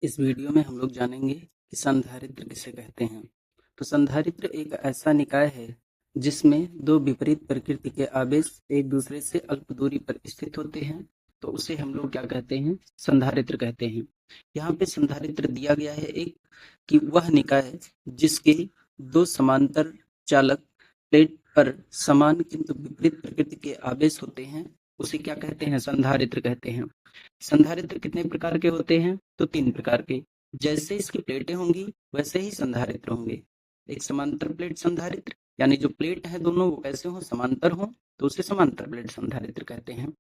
इस वीडियो में हम लोग जानेंगे कि संधारित्र किसे कहते हैं। तो संधारित्र एक ऐसा निकाय है जिसमें दो विपरीत प्रकृति के आवेश एक दूसरे से अल्प दूरी पर स्थित होते हैं, तो उसे हम लोग क्या कहते हैं? संधारित्र कहते हैं। यहाँ पे संधारित्र दिया गया है एक कि वह निकाय जिसके दो समांतर चालक प्लेट पर समान किंतु विपरीत प्रकृति के आवेश होते हैं, उसे क्या कहते हैं? संधारित्र कहते हैं। संधारित्र कितने प्रकार के होते हैं? तो 3 प्रकार के। जैसे इसकी प्लेटें होंगी वैसे ही संधारित्र होंगे। एक समांतर प्लेट संधारित्र, यानी जो प्लेट है दोनों वो कैसे हो? समांतर हो, तो उसे समांतर प्लेट संधारित्र कहते हैं।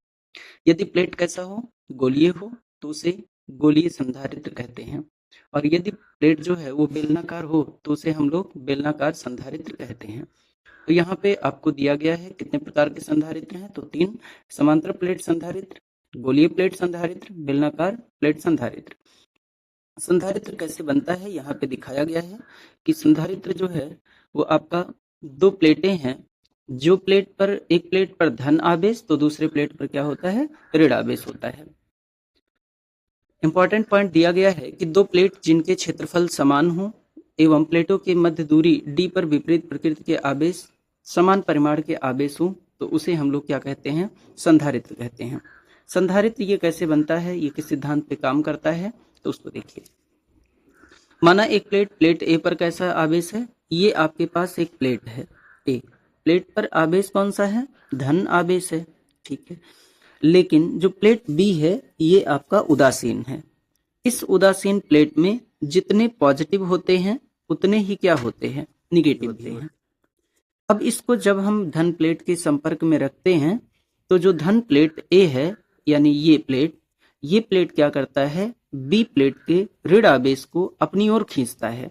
यदि प्लेट कैसा हो? गोलीय हो, तो उसे गोलीय संधारित्र कहते हैं। और यदि प्लेट जो है वो बेलनाकार हो तो उसे हम लोग बेलनाकार संधारित्र कहते हैं। तो यहाँ पे आपको दिया गया है कितने प्रकार के संधारित्र हैं? तो 3। समांतर प्लेट संधारित्र, गोलीय प्लेट संधारित्र, बेलनाकार प्लेट संधारित्र। संधारित्र कैसे बनता है यहाँ पे दिखाया गया है कि संधारित्र जो है वो आपका दो प्लेटें हैं, जो प्लेट पर एक प्लेट पर धन आवेश तो दूसरे प्लेट पर क्या होता है? ऋण आवेश होता है। इंपॉर्टेंट पॉइंट दिया गया है कि दो प्लेट जिनके क्षेत्रफल समान हो एवं प्लेटों के मध्य दूरी d पर विपरीत प्रकृति के आवेश समान परिमाण के आवेश हो तो उसे हम लोग क्या कहते हैं? संधारित्र कहते हैं। संधारित्र ये कैसे बनता है, ये किस सिद्धांत पे काम करता है, तो उसको देखिए। माना एक प्लेट ए पर कैसा आवेश है? ये आपके पास एक प्लेट है ए, प्लेट पर आवेश कौन सा है? धन आवेश है, ठीक है। लेकिन जो प्लेट बी है ये आपका उदासीन है। इस उदासीन प्लेट में जितने पॉजिटिव होते हैं उतने ही क्या होते हैं? निगेटिव होते हैं। अब इसको जब हम धन प्लेट के संपर्क में रखते हैं तो जो धन प्लेट ए है यानी ये प्लेट क्या करता है? बी प्लेट के ऋण आवेश को अपनी ओर खींचता है।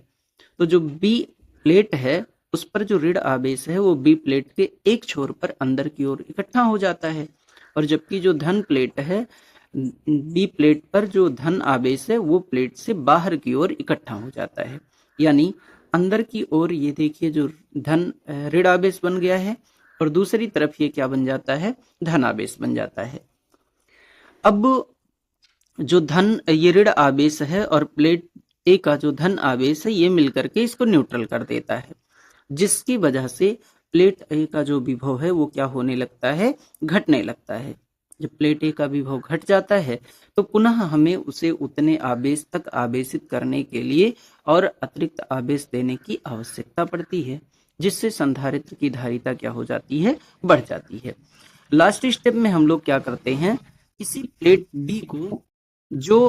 तो जो बी प्लेट है उस पर जो ऋण आवेश है वो बी प्लेट के एक छोर पर अंदर की ओर इकट्ठा हो जाता है, और जबकि जो धन प्लेट है बी प्लेट पर जो धन आवेश है वो प्लेट से बाहर की ओर इकट्ठा हो जाता है। यानी अंदर की ओर ये देखिए जो धन ऋण आवेश बन गया है और दूसरी तरफ ये क्या बन जाता है? धन आवेश बन जाता है। अब जो धन ये ऋण आवेश है और प्लेट ए का जो धन आवेश है ये मिलकर के इसको न्यूट्रल कर देता है, जिसकी वजह से प्लेट ए का जो विभव है वो क्या होने लगता है? घटने लगता है। जब प्लेट ए का विभव घट जाता है तो पुनः हमें उसे उतने आवेश तक आवेशित करने के लिए और अतिरिक्त आवेश देने की आवश्यकता पड़ती है, जिससे संधारित्र की धारिता क्या हो जाती है? बढ़ जाती है। लास्ट स्टेप में हम लोग क्या करते हैं? किसी प्लेट बी को जो